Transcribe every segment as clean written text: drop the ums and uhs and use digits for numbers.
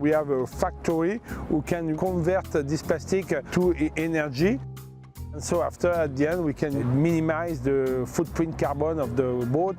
We have a factory who can convert this plastic to energy. And so after, at the end, we can minimize the footprint carbon of the boat.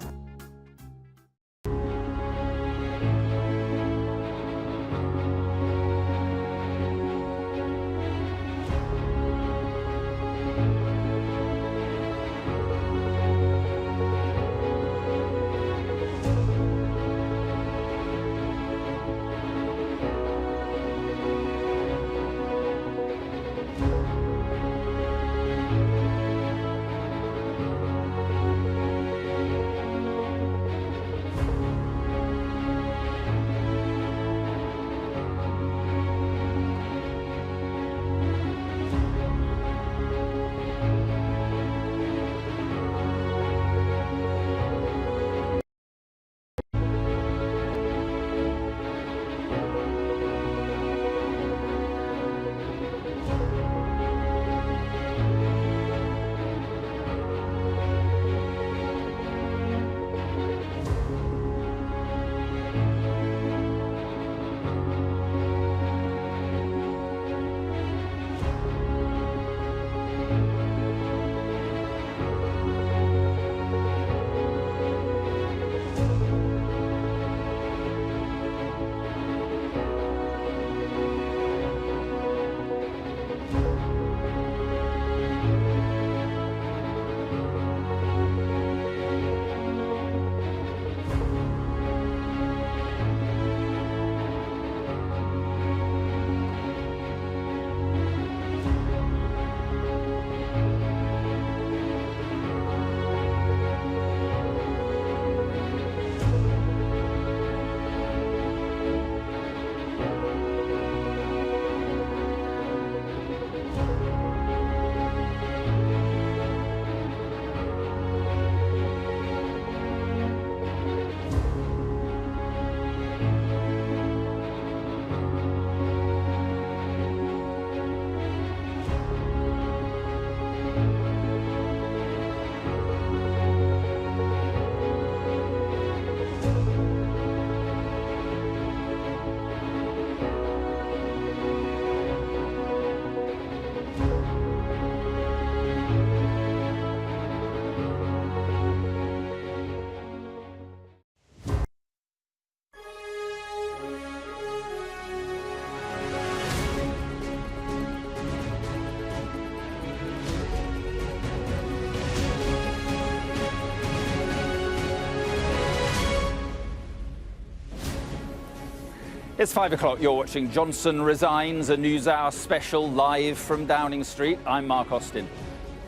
It's 5 o'clock. You're watching Johnson Resigns, a NewsHour special live from Downing Street. I'm Mark Austin.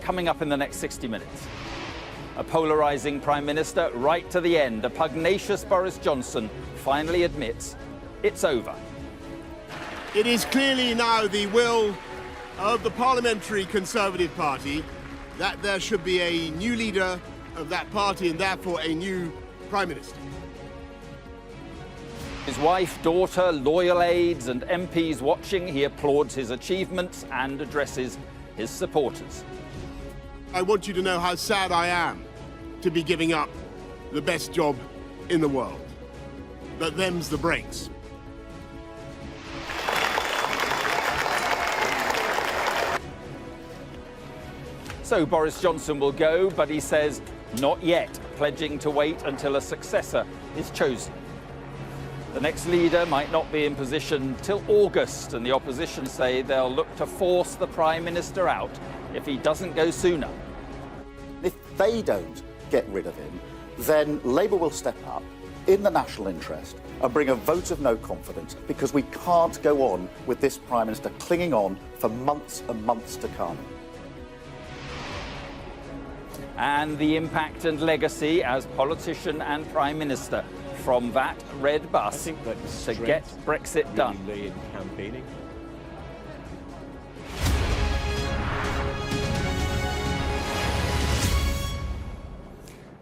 Coming up in the next 60 minutes. A polarising Prime Minister right to the end. A pugnacious Boris Johnson finally admits it's over. It is clearly now the will of the Parliamentary Conservative Party that there should be a new leader of that party and therefore a new Prime Minister. His wife, daughter, loyal aides and MPs watching, he applauds his achievements and addresses his supporters. I want you to know how sad I am to be giving up the best job in the world. But them's the breaks. So Boris Johnson will go, but he says not yet, pledging to wait until a successor is chosen. The next leader might not be in position till August, and the opposition say they'll look to force the Prime Minister out if he doesn't go sooner. If they don't get rid of him, then Labour will step up in the national interest and bring a vote of no confidence, because we can't go on with this Prime Minister clinging on for months and months to come. And the impact and legacy as politician and Prime Minister from that red bus to get Brexit done. Really in campaigning.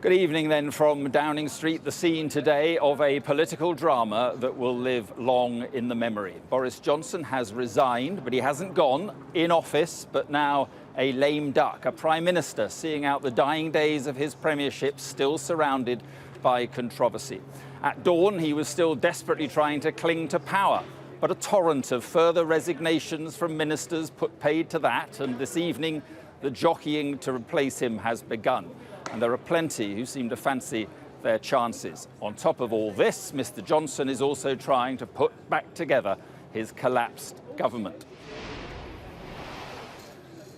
Good evening then from Downing Street, the scene today of a political drama that will live long in the memory. Boris Johnson has resigned, but he hasn't gone in office, but now a lame duck, a Prime Minister seeing out the dying days of his premiership, still surrounded by controversy. At dawn, he was still desperately trying to cling to power But a torrent of further resignations from ministers paid to that, and this evening the jockeying to replace him has begun. And there are plenty who seem to fancy their chances. On top of all this, Mr. Johnson is also trying to put back together his collapsed government.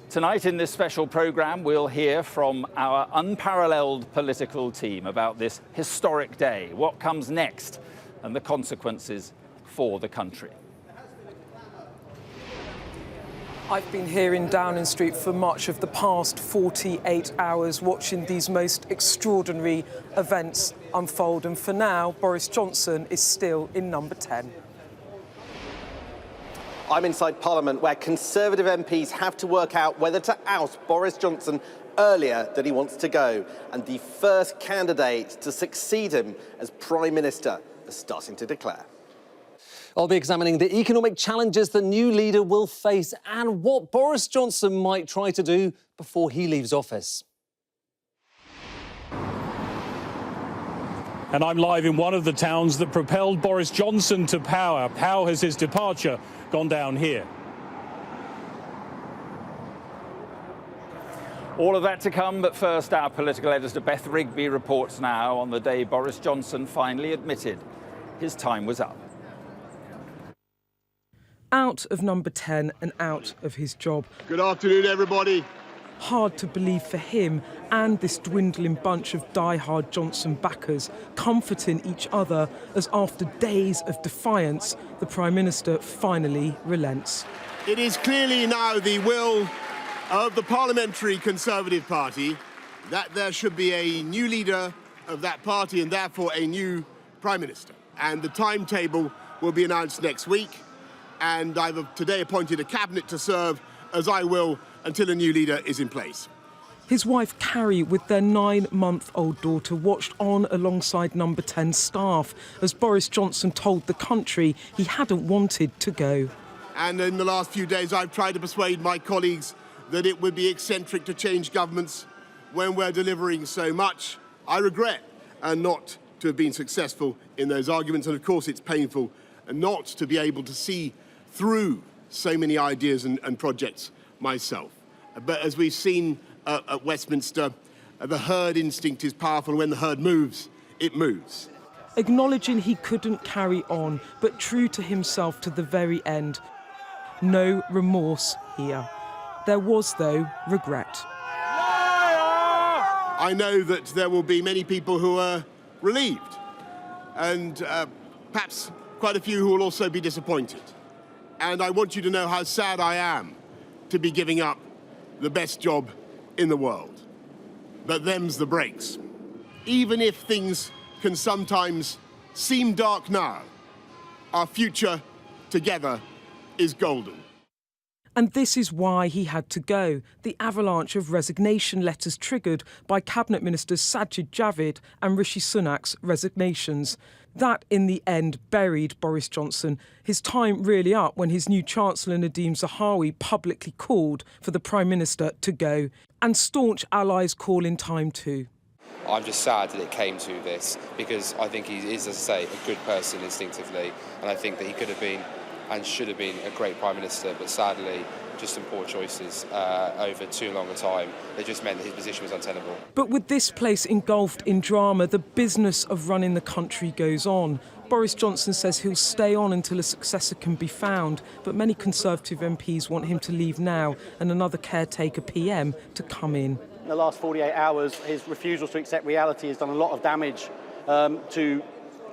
Tonight in this special programme, we'll hear from our unparalleled political team about this historic day, what comes next, and the consequences for the country. I've been here in Downing Street for much of the past 48 hours watching these most extraordinary events unfold, and for now, Boris Johnson is still in number 10. I'm inside Parliament, where Conservative MPs have to work out whether to oust Boris Johnson earlier than he wants to go. And the first candidate to succeed him as Prime Minister is starting to declare. I'll be examining the economic challenges the new leader will face and what Boris Johnson might try to do before he leaves office. And I'm live in one of the towns that propelled Boris Johnson to power. How has his departure gone down here? All of that to come, but first our political editor Beth Rigby reports now on the day Boris Johnson finally admitted his time was up. Out of number 10 and out of his job. Good afternoon, everybody. Hard to believe for him and this dwindling bunch of die-hard Johnson backers, comforting each other as after days of defiance, the Prime Minister finally relents. It is clearly now the will of the Parliamentary Conservative Party that there should be a new leader of that party and therefore a new Prime Minister. And the timetable will be announced next week. And I've today appointed a cabinet to serve, as I will, until a new leader is in place. His wife Carrie, with their 9-month-old daughter, watched on alongside number 10 staff as Boris Johnson told the country he hadn't wanted to go. And in the last few days, I've tried to persuade my colleagues that it would be eccentric to change governments when we're delivering so much. I regret not to have been successful in those arguments, and of course it's painful not to be able to see through so many ideas and projects myself. But as we've seen at Westminster, the herd instinct is powerful. When the herd moves, it moves. Acknowledging he couldn't carry on, but true to himself to the very end. No remorse here. There was, though, regret. I know that there will be many people who are relieved, and perhaps quite a few who will also be disappointed. And I want you to know how sad I am to be giving up the best job in the world. But them's the breaks. Even if things can sometimes seem dark now, our future together is golden. And this is why he had to go. The avalanche of resignation letters triggered by Cabinet Ministers Sajid Javid and Rishi Sunak's resignations. That, in the end, buried Boris Johnson. His time really up when his new Chancellor Nadhim Zahawi publicly called for the Prime Minister to go. And staunch allies call in time too. I'm just sad that it came to this, because I think he is, as I say, a good person instinctively, and I think that he could have been and should have been a great Prime Minister, but sadly, just some poor choices over too long a time. It just meant that his position was untenable. But with this place engulfed in drama, the business of running the country goes on. Boris Johnson says he'll stay on until a successor can be found, but many Conservative MPs want him to leave now and another caretaker PM to come in. In the last 48 hours, his refusal to accept reality has done a lot of damage to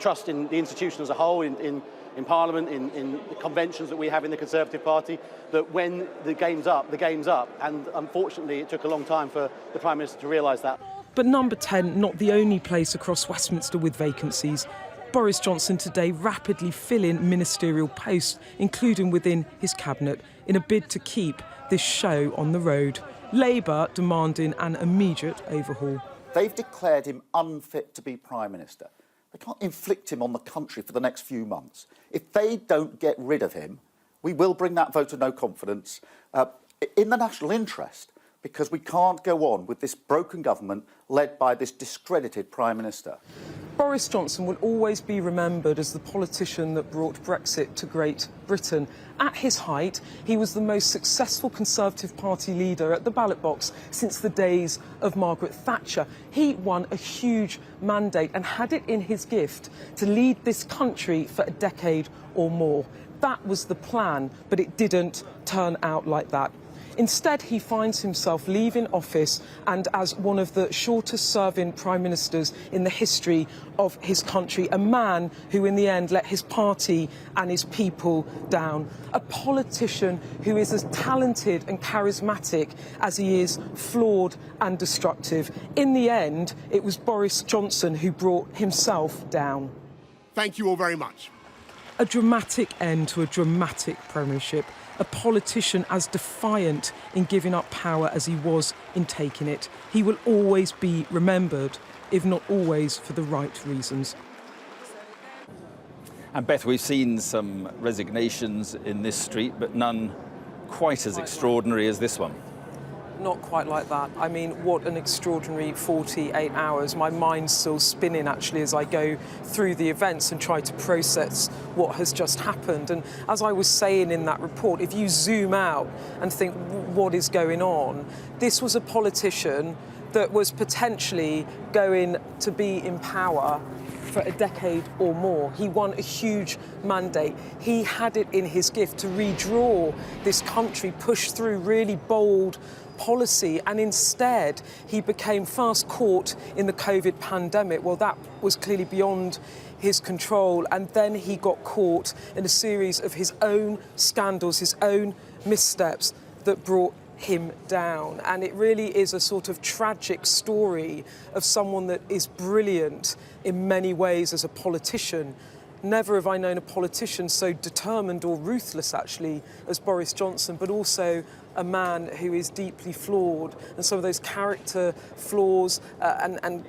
trust in the institution as a whole, in Parliament, in the conventions that we have in the Conservative Party, that when the game's up, and unfortunately it took a long time for the Prime Minister to realise that. But number 10, not the only place across Westminster with vacancies. Boris Johnson today rapidly filling ministerial posts, including within his cabinet, in a bid to keep this show on the road. Labour demanding an immediate overhaul. They've declared him unfit to be Prime Minister. They can't inflict him on the country for the next few months. If they don't get rid of him, we will bring that vote of no confidence in the national interest. because we can't go on with this broken government led by this discredited Prime Minister. Boris Johnson will always be remembered as the politician that brought Brexit to Great Britain. At his height, he was the most successful Conservative Party leader at the ballot box since the days of Margaret Thatcher. He won a huge mandate and had it in his gift to lead this country for a decade or more. That was the plan, but it didn't turn out like that. Instead, he finds himself leaving office and as one of the shortest-serving prime ministers in the history of his country, a man who in the end let his party and his people down, a politician who is as talented and charismatic as he is flawed and destructive. In the end, it was Boris Johnson who brought himself down. Thank you all very much. A dramatic end to a dramatic premiership. A politician as defiant in giving up power as he was in taking it. He will always be remembered, if not always for the right reasons. And Beth, we've seen some resignations in this street, but none quite as extraordinary as this one. Not quite like that. I mean, what an extraordinary 48 hours. My mind's still spinning, actually, as I go through the events and try to process what has just happened. And as I was saying in that report, if you zoom out and think, what is going on? This was a politician that was potentially going to be in power for a decade or more. He won a huge mandate. He had it in his gift to redraw this country, push through really bold policy, and instead he became first caught in the COVID pandemic. Well, that was clearly beyond his control, and then he got caught in a series of his own scandals, his own missteps that brought him down. And it really is a sort of tragic story of someone that is brilliant in many ways as a politician. Never have I known a politician so determined or ruthless, actually, as Boris Johnson, but also a man who is deeply flawed. And some of those character flaws and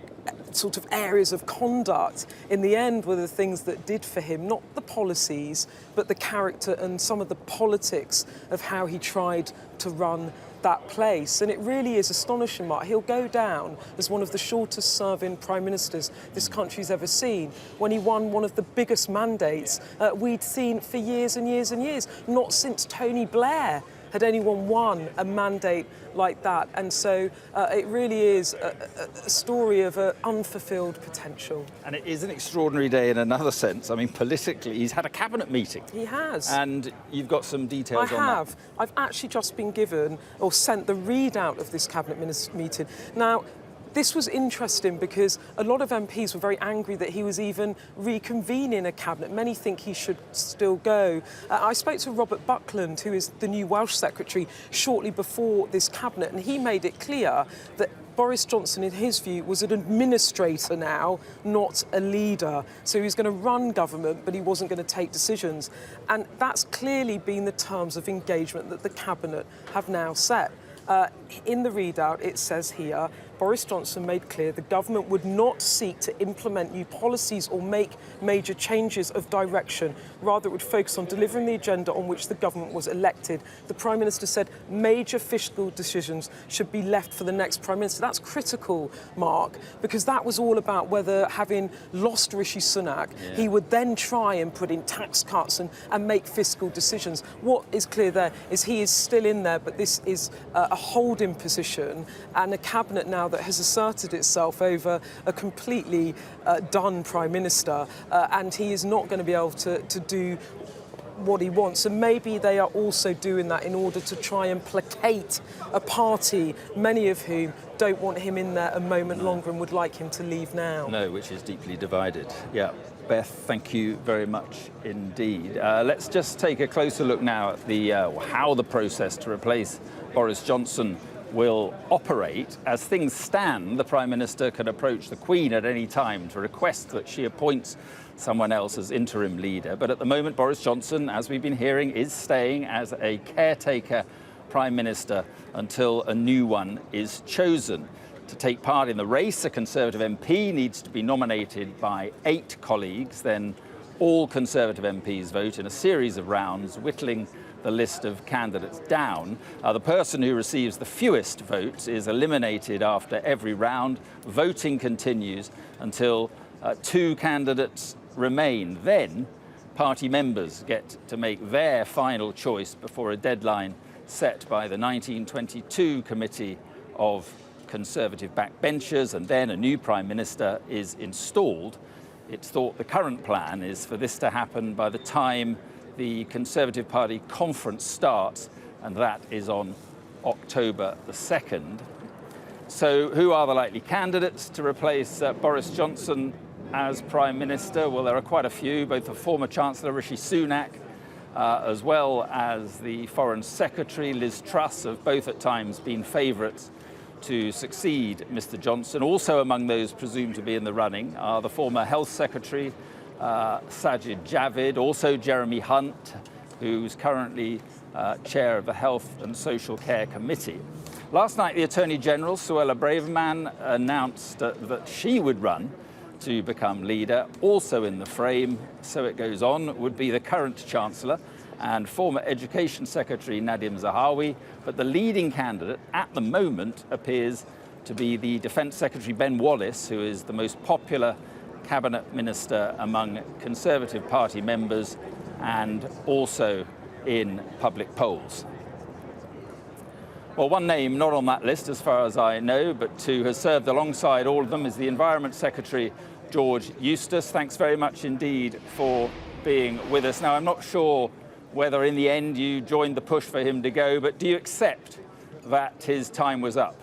sort of areas of conduct, in the end, were the things that did for him, not the policies, but the character and some of the politics of how he tried to run that place. And it really is astonishing, Mark. He'll go down as one of the shortest-serving prime ministers this country's ever seen, when he won one of the biggest mandates we'd seen for years and years and years. Not since Tony Blair had anyone won a mandate like that. And so it really is a story of unfulfilled potential. And it is an extraordinary day in another sense. I mean, politically, he's had a cabinet meeting. He has. And you've got some details on that. I have. I've actually just been given or sent the readout of this cabinet meeting. Now, this was interesting because a lot of MPs were very angry that he was even reconvening a cabinet. Many think he should still go. I spoke to Robert Buckland, who is the new Welsh Secretary, shortly before this cabinet, and he made it clear that Boris Johnson, in his view, was an administrator now, not a leader. So he was going to run government, but he wasn't going to take decisions. And that's clearly been the terms of engagement that the cabinet have now set. In the readout, it says here, Boris Johnson made clear the government would not seek to implement new policies or make major changes of direction. Rather, it would focus on delivering the agenda on which the government was elected. The Prime Minister said major fiscal decisions should be left for the next Prime Minister. That's critical, Mark, because that was all about whether, having lost Rishi Sunak, he would then try and put in tax cuts and make fiscal decisions. What is clear there is he is still in there, but this is a holding position and a cabinet now that has asserted itself over a completely done Prime Minister, and he is not going to be able to do what he wants. And maybe they are also doing that in order to try and placate a party, many of whom don't want him in there a moment longer and would like him to leave now. No, which is deeply divided. Yeah. Beth, thank you very much indeed. Let's just take a closer look now at the how the process to replace Boris Johnson will operate. As things stand, the Prime Minister can approach the Queen at any time to request that she appoints someone else as interim leader. But at the moment, Boris Johnson, as we've been hearing, is staying as a caretaker Prime Minister until a new one is chosen. To take part in the race, a Conservative MP needs to be nominated by 8 colleagues. Then all Conservative MPs vote in a series of rounds, whittling the list of candidates down. The person who receives the fewest votes is eliminated after every round. Voting continues until 2 candidates remain. Then party members get to make their final choice before a deadline set by the 1922 Committee of Conservative backbenchers, and then a new Prime Minister is installed. It's thought the current plan is for this to happen by the time the Conservative Party conference starts, and that is on October the 2nd. So who are the likely candidates to replace Boris Johnson as Prime Minister? Well, there are quite a few, both the former Chancellor Rishi Sunak, as well as the Foreign Secretary Liz Truss have both at times been favourites to succeed Mr Johnson. Also among those presumed to be in the running are the former Health Secretary Sajid Javid, also Jeremy Hunt, who's currently chair of the Health and Social Care Committee. Last night, the Attorney General, Suella Braverman, announced that she would run to become leader. Also in the frame, so it goes on, would be the current Chancellor and former Education Secretary Nadhim Zahawi, but the leading candidate at the moment appears to be the Defence Secretary Ben Wallace, who is the most popular cabinet minister among Conservative Party members and also in public polls. Well, one name not on that list as far as I know, but who has served alongside all of them is the Environment Secretary George Eustis. Thanks very much indeed for being with us. Now, I'm not sure whether in the end you joined the push for him to go, but do you accept that his time was up?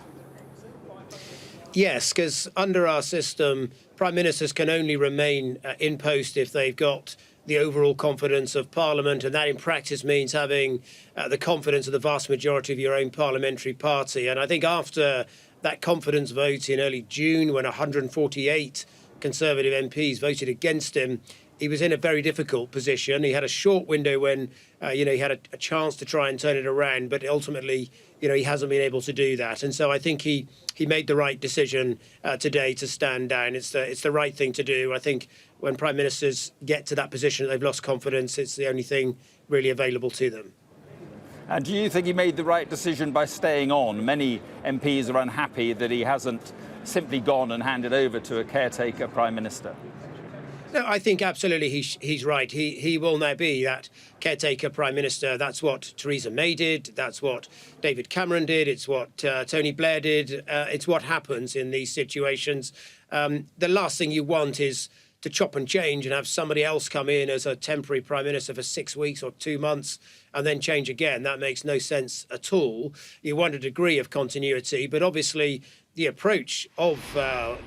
Yes, because under our system, Prime Ministers can only remain in post if they've got the overall confidence of Parliament, and that in practice means having the confidence of the vast majority of your own parliamentary party. And I think after that confidence vote in early June, when 148 Conservative MPs voted against him, he was in a very difficult position. He had a short window when, he had a chance to try and turn it around, but ultimately, he hasn't been able to do that. And so I think he made the right decision today to stand down. It's the right thing to do. I think when Prime Ministers get to that position, they've lost confidence, it's the only thing really available to them. And do you think he made the right decision by staying on? Many MPs are unhappy that he hasn't simply gone and handed over to a caretaker Prime Minister. No, I think absolutely he's right. He will now be that caretaker Prime Minister. That's what Theresa May did. That's what David Cameron did. It's what Tony Blair did. It's what happens in these situations. The last thing you want is to chop and change and have somebody else come in as a temporary Prime Minister for 6 weeks or 2 months and then change again. That makes no sense at all. You want a degree of continuity, but obviously the approach of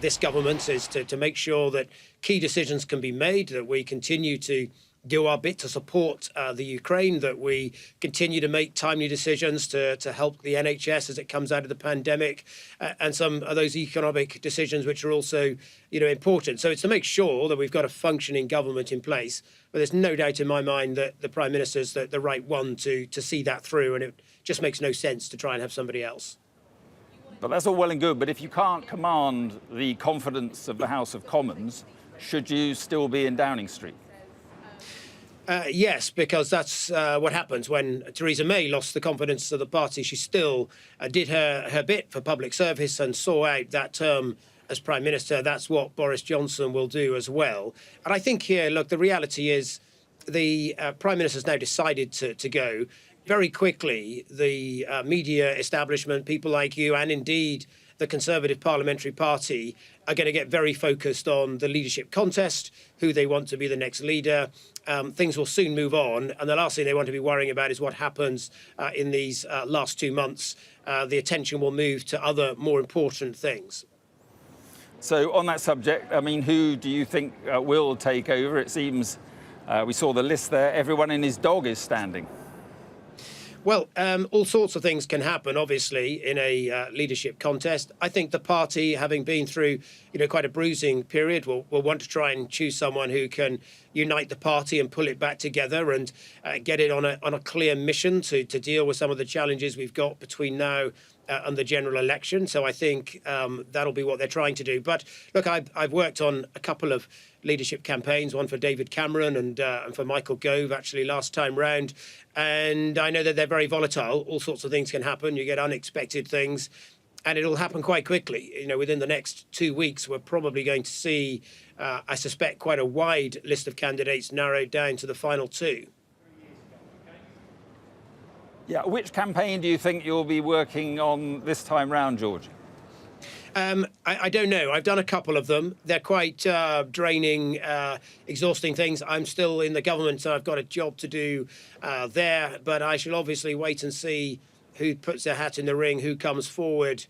this government is to make sure that key decisions can be made, that we continue to do our bit to support the Ukraine, that we continue to make timely decisions to help the NHS as it comes out of the pandemic, and some of those economic decisions which are also, important. So it's to make sure that we've got a functioning government in place. But there's no doubt in my mind that the Prime Minister's the right one to see that through, and it just makes no sense to try and have somebody else. But that's all well and good, but if you can't command the confidence of the House of Commons, should you still be in Downing Street? Yes, because that's what happens when Theresa May lost the confidence of the party. She still did her bit for public service and saw out that term as Prime Minister. That's what Boris Johnson will do as well. And I think here, look, the reality is the Prime Minister's now decided to go. Very quickly, the media establishment, people like you, and indeed the Conservative Parliamentary Party are going to get very focused on the leadership contest, who they want to be the next leader. Things will soon move on, and the last thing they want to be worrying about is what happens in these last 2 months. The attention will move to other more important things. So on that subject, who do you think will take over? It seems, we saw the list there, everyone and his dog is standing. Well, all sorts of things can happen, obviously, in a leadership contest. I think the party, having been through, quite a bruising period, will want to try and choose someone who can unite the party and pull it back together and get it on a clear mission to deal with some of the challenges we've got between now the general election. So I think that'll be what they're trying to do. But look, I've worked on a couple of leadership campaigns, one for David Cameron and for Michael Gove, actually, last time round. And I know that they're very volatile. All sorts of things can happen. You get unexpected things. And it'll happen quite quickly. You know, within the next 2 weeks, we're probably going to see, I suspect, quite a wide list of candidates narrowed down to the final two. Yeah, which campaign do you think you'll be working on this time round, George? I don't know. I've done a couple of them. They're quite draining, exhausting things. I'm still in the government, so I've got a job to do there. But I shall obviously wait and see who puts their hat in the ring, who comes forward,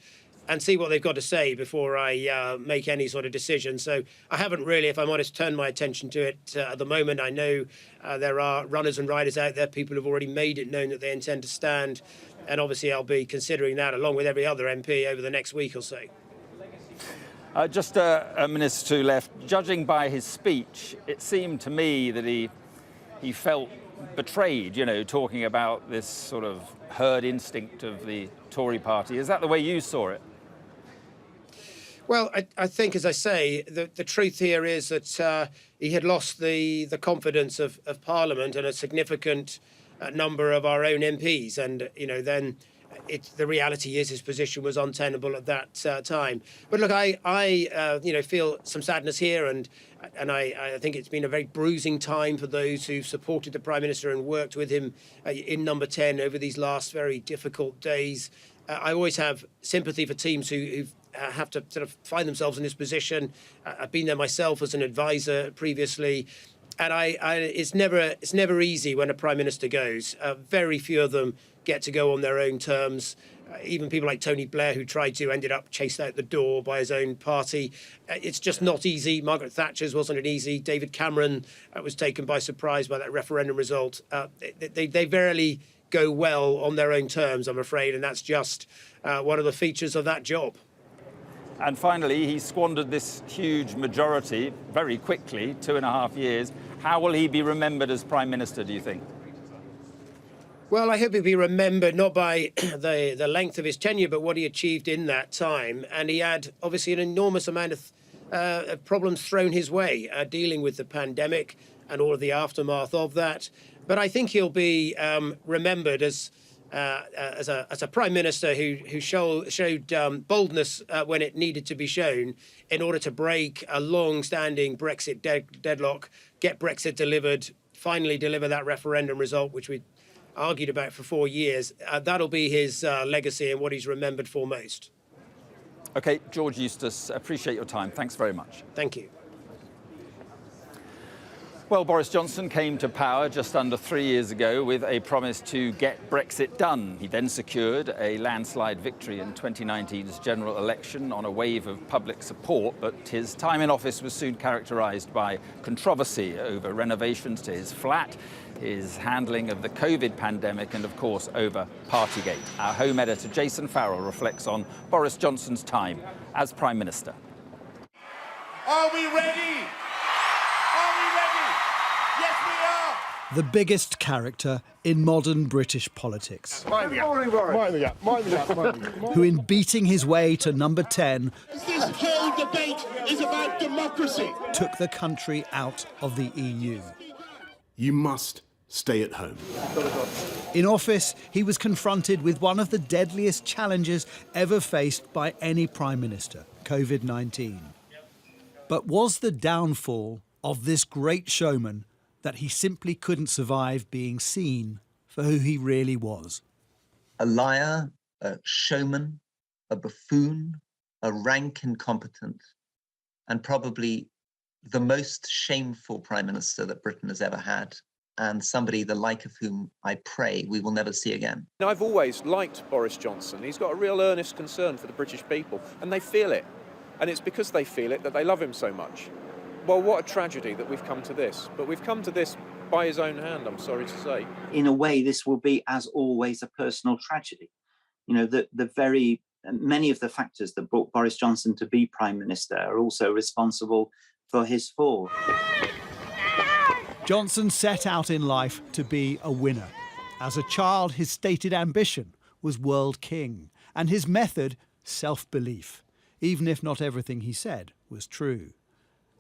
and see what they've got to say before I make any sort of decision. So I haven't really, if I'm honest, turned my attention to it at the moment. I know there are runners and riders out there, people who've already made it known that they intend to stand. And obviously I'll be considering that along with every other MP over the next week or so. Just a minute or two left. Judging by his speech, it seemed to me that he felt betrayed, you know, talking about this sort of herd instinct of the Tory party. Is that the way you saw it? Well, I think, as I say, the truth here is that he had lost the confidence of Parliament and a significant number of our own MPs. And, you know, then the reality is his position was untenable at that time. But look, I you know, feel some sadness here, and I think it's been a very bruising time for those who've supported the Prime Minister and worked with him in Number 10 over these last very difficult days. I always have sympathy for teams who have to sort of find themselves in this position. I've been there myself as an advisor previously. And it's never easy when a Prime Minister goes. Very few of them get to go on their own terms. Even people like Tony Blair, who tried to, ended up chased out the door by his own party. It's just not easy. Margaret Thatcher's wasn't it easy. David Cameron was taken by surprise by that referendum result. They rarely go well on their own terms, I'm afraid, and that's just one of the features of that job. And finally, he squandered this huge majority very quickly, 2.5 years. How will he be remembered as Prime Minister, do you think? Well, I hope he'll be remembered not by the length of his tenure, but what he achieved in that time. And he had, obviously, an enormous amount of problems thrown his way, dealing with the pandemic and all of the aftermath of that. But I think he'll be remembered as a Prime Minister who showed boldness when it needed to be shown in order to break a long-standing Brexit deadlock, get Brexit delivered, finally deliver that referendum result, which we argued about for 4 years. That'll be his legacy and what he's remembered for most. OK, George Eustis, appreciate your time. Thanks very much. Thank you. Well, Boris Johnson came to power just under 3 years ago with a promise to get Brexit done. He then secured a landslide victory in 2019's general election on a wave of public support, but his time in office was soon characterised by controversy over renovations to his flat, his handling of the COVID pandemic, and, of course, over Partygate. Our Home editor, Jason Farrell, reflects on Boris Johnson's time as Prime Minister. Are we ready? The biggest character in modern British politics, who in beating his way to number 10 This whole debate is about democracy. took the country out of the EU. You must stay at home. In office, he was confronted with one of the deadliest challenges ever faced by any Prime Minister, COVID-19. But was the downfall of this great showman that he simply couldn't survive being seen for who he really was? A liar, a showman, a buffoon, a rank incompetent, and probably the most shameful Prime Minister that Britain has ever had, and somebody the like of whom I pray we will never see again. I've always liked Boris Johnson. He's got a real earnest concern for the British people, and they feel it. And it's because they feel it that they love him so much. Well, what a tragedy that we've come to this. But we've come to this by his own hand, I'm sorry to say. In a way, this will be, as always, a personal tragedy. You know, many of the factors that brought Boris Johnson to be Prime Minister are also responsible for his fall. Johnson set out in life to be a winner. As a child, his stated ambition was world king. and his method, self-belief, even if not everything he said was true.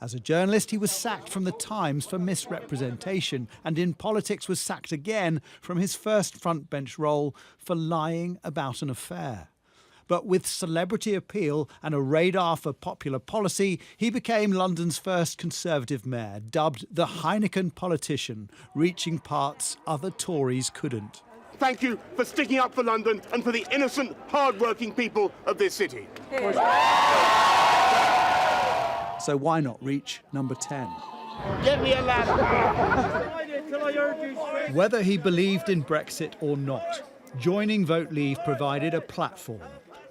As a journalist, he was sacked from The Times for misrepresentation, and in politics was sacked again from his first frontbench role for lying about an affair. But with celebrity appeal and a radar for popular policy, he became London's first Conservative mayor, dubbed the Heineken politician, reaching parts other Tories couldn't. Thank you for sticking up for London and for the innocent, hard-working people of this city. So why not reach number 10? Get me a ladder. Whether he believed in Brexit or not, joining Vote Leave provided a platform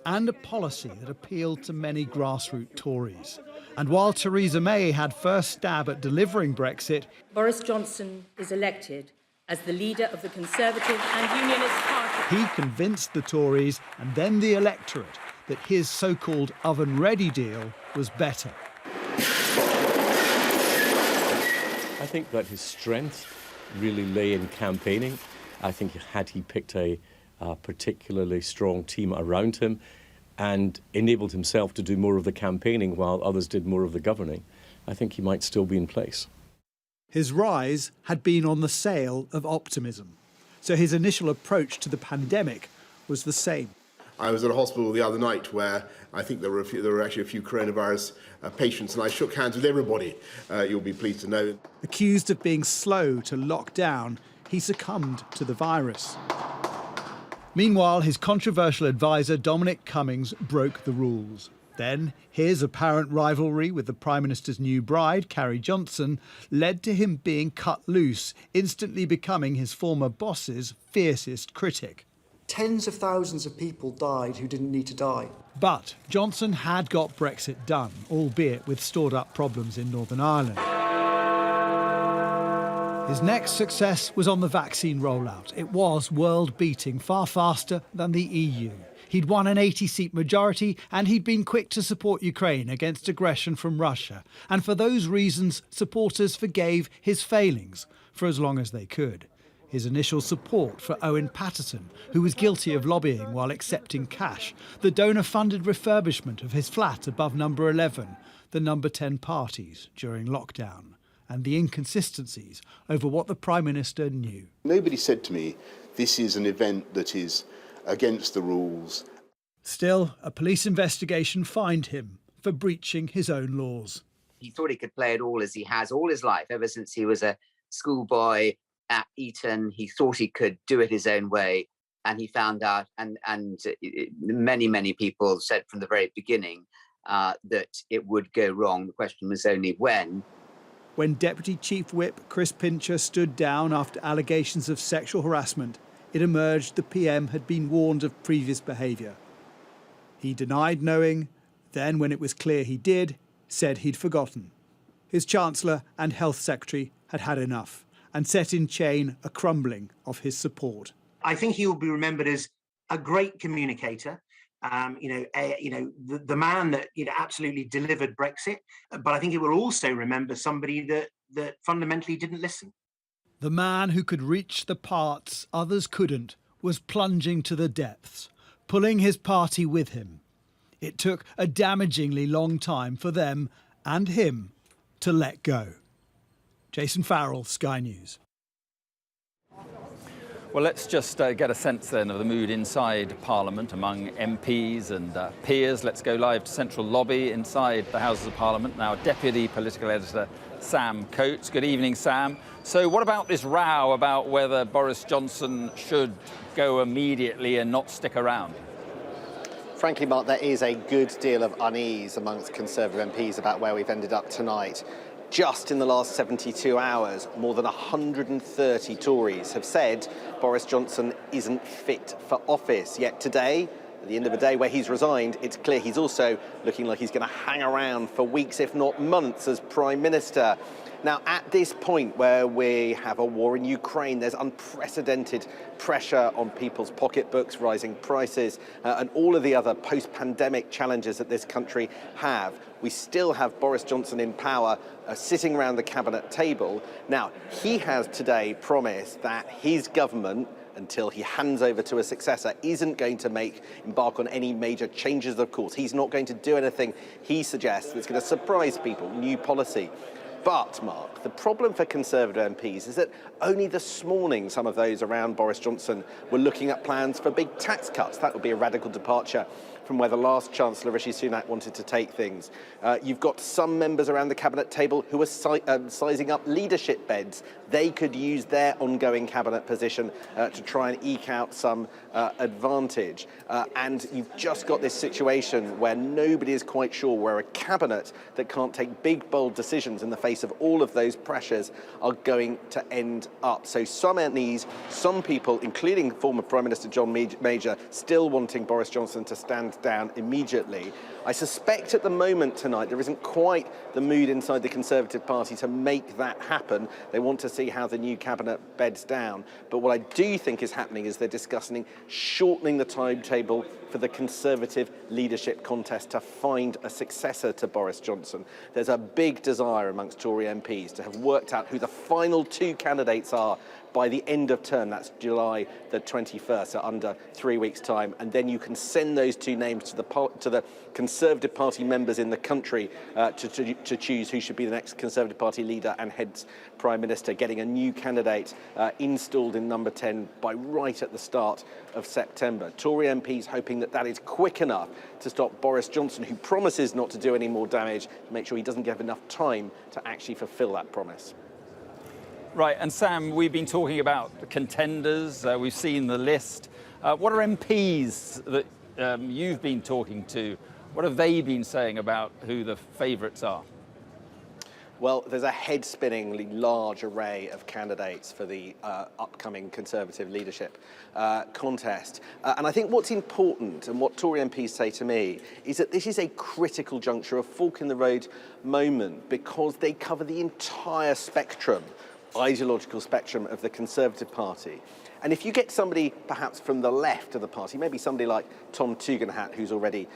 and a policy that appealed to many grassroots Tories. And while Theresa May had first stab at delivering Brexit, Boris Johnson is elected as the leader of the Conservative and Unionist Party. He convinced the Tories and then the electorate that his so-called oven-ready deal was better. I think that his strength really lay in campaigning. I think had he picked a particularly strong team around him and enabled himself to do more of the campaigning while others did more of the governing, I think he might still be in place. His rise had been on the sail of optimism, so his initial approach to the pandemic was the same. I was at a hospital the other night where I think there were actually a few coronavirus patients, and I shook hands with everybody, you'll be pleased to know. Accused of being slow to lock down, he succumbed to the virus. Meanwhile, his controversial advisor Dominic Cummings broke the rules. Then, his apparent rivalry with the Prime Minister's new bride, Carrie Johnson, led to him being cut loose, instantly becoming his former boss's fiercest critic. Tens of thousands of people died who didn't need to die. But Johnson had got Brexit done, albeit with stored-up problems in Northern Ireland. His next success was on the vaccine rollout. It was world-beating, far faster than the EU. He'd won an 80-seat majority, and he'd been quick to support Ukraine against aggression from Russia. And for those reasons, supporters forgave his failings for as long as they could. His initial support for Owen Paterson, who was guilty of lobbying while accepting cash, the donor-funded refurbishment of his flat above number 11, the number 10 parties during lockdown, and the inconsistencies over what the Prime Minister knew. Nobody said to me, this is an event that is against the rules. Still, a police investigation fined him for breaching his own laws. He thought he could play it all as he has all his life, ever since he was a schoolboy at Eton. He thought he could do it his own way, and he found out, and many people said from the very beginning that it would go wrong. The question was only when. When Deputy Chief Whip Chris Pincher stood down after allegations of sexual harassment, it emerged the PM had been warned of previous behaviour. He denied knowing, then when it was clear he did, said he'd forgotten. His Chancellor and Health Secretary had had enough and set in chain a crumbling of his support. I think he will be remembered as a great communicator, the man that absolutely delivered Brexit. But I think it will also remember somebody that fundamentally didn't listen. The man who could reach the parts others couldn't was plunging to the depths, pulling his party with him. It took a damagingly long time for them and him to let go. Jason Farrell, Sky News. Well, let's just get a sense then of the mood inside Parliament among MPs and peers. Let's go live to Central Lobby inside the Houses of Parliament. Now, Deputy Political Editor Sam Coates. Good evening, Sam. So what about this row about whether Boris Johnson should go immediately and not stick around? Frankly, Mark, there is a good deal of unease amongst Conservative MPs about where we've ended up tonight. Just in the last 72 hours, more than 130 Tories have said Boris Johnson isn't fit for office. Yet today, at the end of the day where he's resigned, it's clear he's also looking like he's going to hang around for weeks, if not months, as Prime Minister. Now, at this point where we have a war in Ukraine, there's unprecedented pressure on people's pocketbooks, rising prices, and all of the other post-pandemic challenges that this country have. We still have Boris Johnson in power, sitting around the cabinet table. Now, he has today promised that his government until he hands over to a successor, isn't going to embark on any major changes of course. He's not going to do anything he suggests that's going to surprise people, new policy. But, Mark, the problem for Conservative MPs is that only this morning some of those around Boris Johnson were looking at plans for big tax cuts. That would be a radical departure from where the last Chancellor, Rishi Sunak, wanted to take things. You've got some members around the cabinet table who are sizing up leadership beds. They could use their ongoing cabinet position to try and eke out some advantage. And you've just got this situation where nobody is quite sure where a cabinet that can't take big, bold decisions in the face of all of those pressures are going to end up. So some MEs, some people, including former Prime Minister John Major, still wanting Boris Johnson to stand down immediately. I suspect at the moment tonight there isn't quite the mood inside the Conservative Party to make that happen. They want to see how the new cabinet beds down. But what I do think is happening is they're discussing shortening the timetable for the Conservative leadership contest to find a successor to Boris Johnson. There's a big desire amongst Tory MPs to have worked out who the final two candidates are by the end of term. That's July the 21st, so under 3 weeks' time. And then you can send those two names to the Conservative Party members in the country to choose who should be the next Conservative Party leader and heads Prime Minister, getting a new candidate installed in number 10 by right at the start of September. Tory MPs hoping that that is quick enough to stop Boris Johnson, who promises not to do any more damage, to make sure he doesn't give enough time to actually fulfil that promise. Right, and Sam, we've been talking about the contenders, we've seen the list. What are MPs that you've been talking to? What have they been saying about who the favourites are? Well, there's a head-spinningly large array of candidates for the upcoming Conservative leadership contest. And I think what's important, and what Tory MPs say to me, is that this is a critical juncture, a fork-in-the-road moment, because they cover the entire spectrum, ideological spectrum of the Conservative Party. And if you get somebody perhaps from the left of the party, maybe somebody like Tom Tugendhat, who's already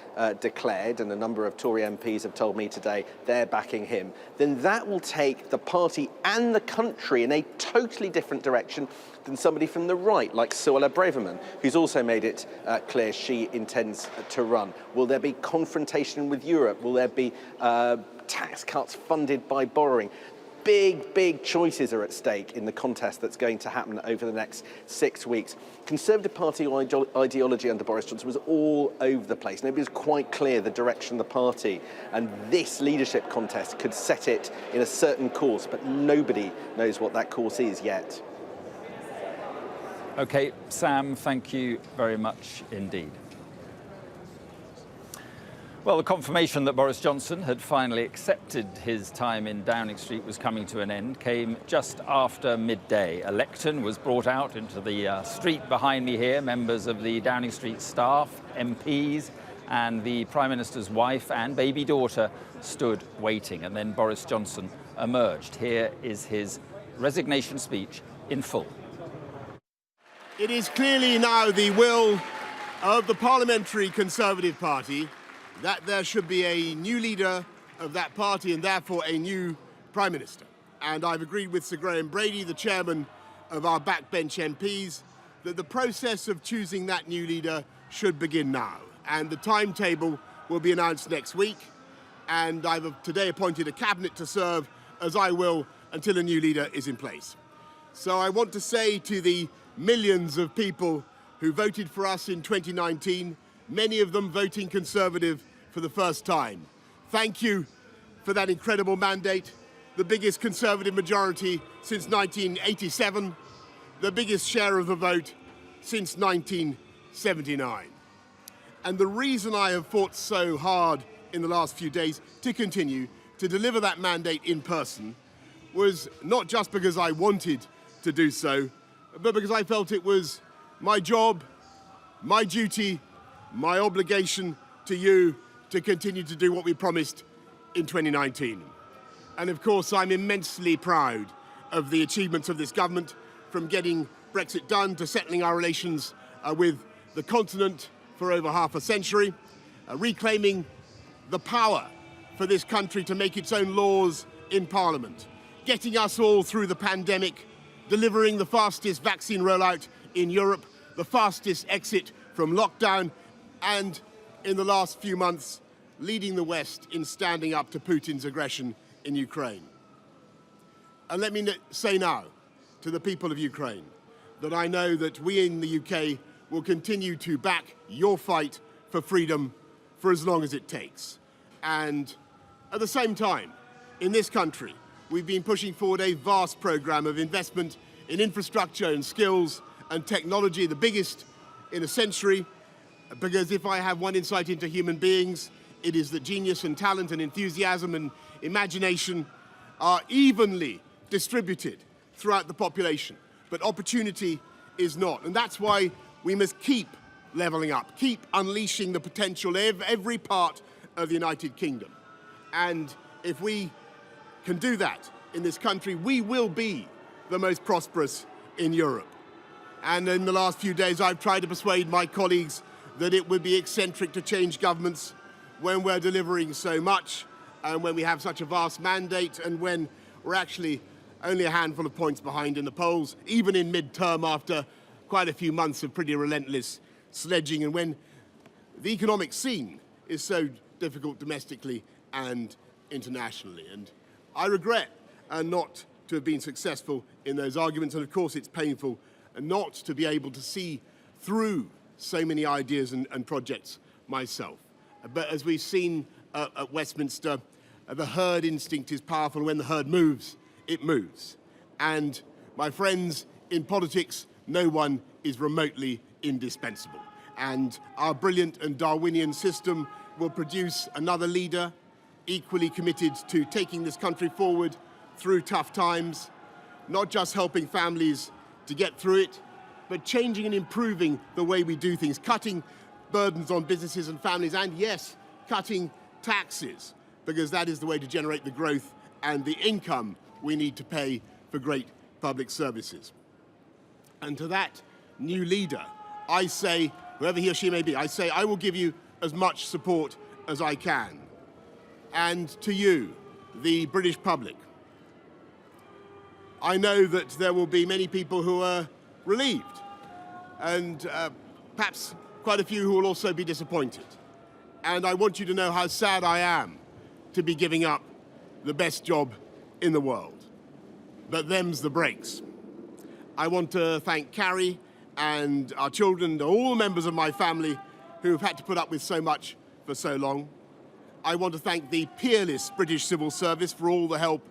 declared, and a number of Tory MPs have told me today they're backing him, then that will take the party and the country in a totally different direction than somebody from the right, like Suella Braverman, who's also made it clear she intends to run. Will there be confrontation with Europe? Will there be tax cuts funded by borrowing? Big choices are at stake in the contest that's going to happen over the next 6 weeks. Conservative Party ideology under Boris Johnson was all over the place. Nobody was quite clear the direction of the party, and this leadership contest could set it in a certain course, but nobody knows what that course is yet. OK, Sam, thank you very much indeed. Well, the confirmation that Boris Johnson had finally accepted his time in Downing Street was coming to an end came just after midday. A lectern was brought out into the street behind me here. Members of the Downing Street staff, MPs, and the Prime Minister's wife and baby daughter stood waiting. And then Boris Johnson emerged. Here is his resignation speech in full. It is clearly now the will of the Parliamentary Conservative Party that there should be a new leader of that party and therefore a new Prime Minister. And I've agreed with Sir Graham Brady, the chairman of our backbench MPs, that the process of choosing that new leader should begin now. And the timetable will be announced next week. And I've today appointed a cabinet to serve, as I will, until a new leader is in place. So I want to say to the millions of people who voted for us in 2019, many of them voting Conservative for the first time, thank you for that incredible mandate, the biggest Conservative majority since 1987, the biggest share of the vote since 1979. And the reason I have fought so hard in the last few days to continue to deliver that mandate in person was not just because I wanted to do so, but because I felt it was my job, my duty, my obligation to you to continue to do what we promised in 2019. And of course, I'm immensely proud of the achievements of this government, from getting Brexit done to settling our relations with the continent for over half a century, reclaiming the power for this country to make its own laws in Parliament, getting us all through the pandemic, delivering the fastest vaccine rollout in Europe, the fastest exit from lockdown, and in the last few months, leading the West in standing up to Putin's aggression in Ukraine. And let me say now to the people of Ukraine that I know that we in the UK will continue to back your fight for freedom for as long as it takes. And at the same time, in this country, we've been pushing forward a vast programme of investment in infrastructure and skills and technology, the biggest in a century, because if I have one insight into human beings, it is that genius and talent and enthusiasm and imagination are evenly distributed throughout the population, but opportunity is not. And that's why we must keep levelling up, keep unleashing the potential of every part of the United Kingdom. And if we can do that in this country, we will be the most prosperous in Europe. And in the last few days, I've tried to persuade my colleagues that it would be eccentric to change governments when we're delivering so much, and when we have such a vast mandate, and when we're actually only a handful of points behind in the polls, even in mid-term after quite a few months of pretty relentless sledging, and when the economic scene is so difficult domestically and internationally. And I regret not to have been successful in those arguments, and of course it's painful not to be able to see through so many ideas and projects myself. But as we've seen at Westminster, the herd instinct is powerful. When the herd moves, it moves. And my friends, in politics, no one is remotely indispensable. And our brilliant and Darwinian system will produce another leader equally committed to taking this country forward through tough times, not just helping families to get through it, but changing and improving the way we do things, cutting burdens on businesses and families, and yes, cutting taxes, because that is the way to generate the growth and the income we need to pay for great public services. And to that new leader, I say, whoever he or she may be, I say I will give you as much support as I can. And to you, the British public, I know that there will be many people who are relieved, and perhaps quite a few who will also be disappointed. And I want you to know how sad I am to be giving up the best job in the world. But them's the breaks. I want to thank Carrie and our children and all the members of my family who have had to put up with so much for so long. I want to thank the peerless British civil service for all the help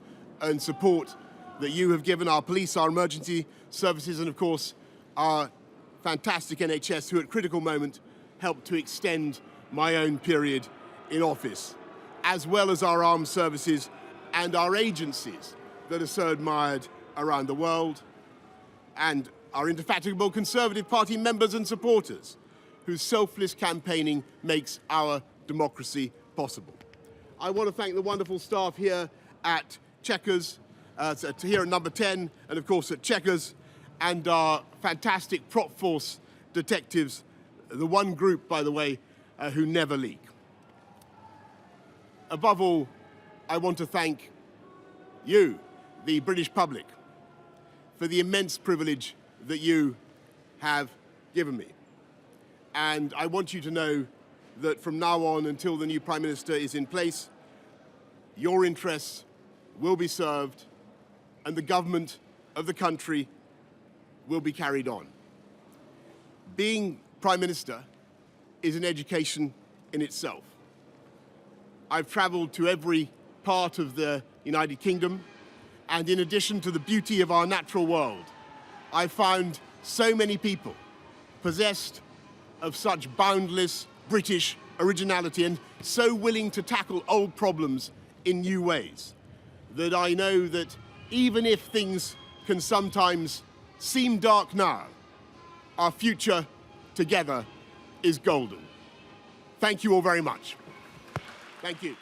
and support that you have given our police, our emergency services, and of course our fantastic NHS, who at critical moment helped to extend my own period in office, as well as our armed services and our agencies that are so admired around the world, and our indefatigable Conservative Party members and supporters, whose selfless campaigning makes our democracy possible. I want to thank the wonderful staff here at Chequers, here at Number 10, and of course at Chequers, and our fantastic prop force detectives, the one group, by the way, who never leak. Above all, I want to thank you, the British public, for the immense privilege that you have given me. And I want you to know that from now on until the new Prime Minister is in place, your interests will be served and the government of the country will be carried on. Being Prime Minister is an education in itself. I've travelled to every part of the United Kingdom, and in addition to the beauty of our natural world, I've found so many people possessed of such boundless British originality and so willing to tackle old problems in new ways that I know that even if things can sometimes seem dark now, our future together is golden. Thank you all very much. Thank you.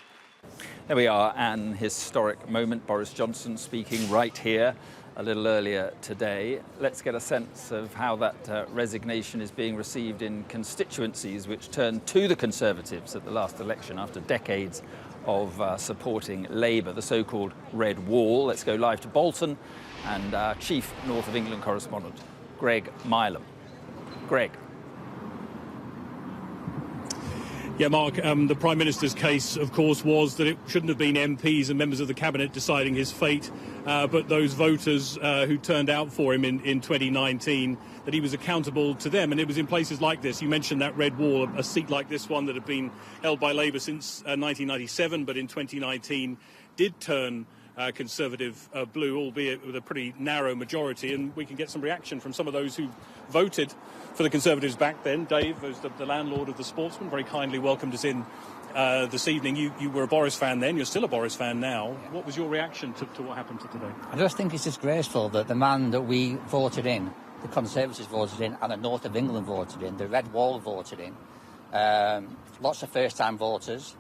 There we are, an historic moment. Boris Johnson speaking right here a little earlier today. Let's get a sense of how that resignation is being received in constituencies which turned to the Conservatives at the last election after decades of supporting Labour, the so-called Red Wall. Let's go live to Bolton and our chief North of England correspondent, Greg Milam. Greg. Yeah, Mark, the Prime Minister's case, of course, was that it shouldn't have been MPs and members of the Cabinet deciding his fate, but those voters who turned out for him in 2019, that he was accountable to them. And it was in places like this. You mentioned that red wall, a seat like this one that had been held by Labour since 1997, but in 2019 did turn Conservative blue, albeit with a pretty narrow majority. And we can get some reaction from some of those who voted for the Conservatives back then. Dave, as the landlord of the Sportsman, very kindly welcomed us in this evening. You were a Boris fan then, you're still a Boris fan now. What was your reaction to what happened today? I just think it's disgraceful that the man that we voted in, the Conservatives voted in, and the North of England voted in, the Red Wall voted in, lots of first-time voters,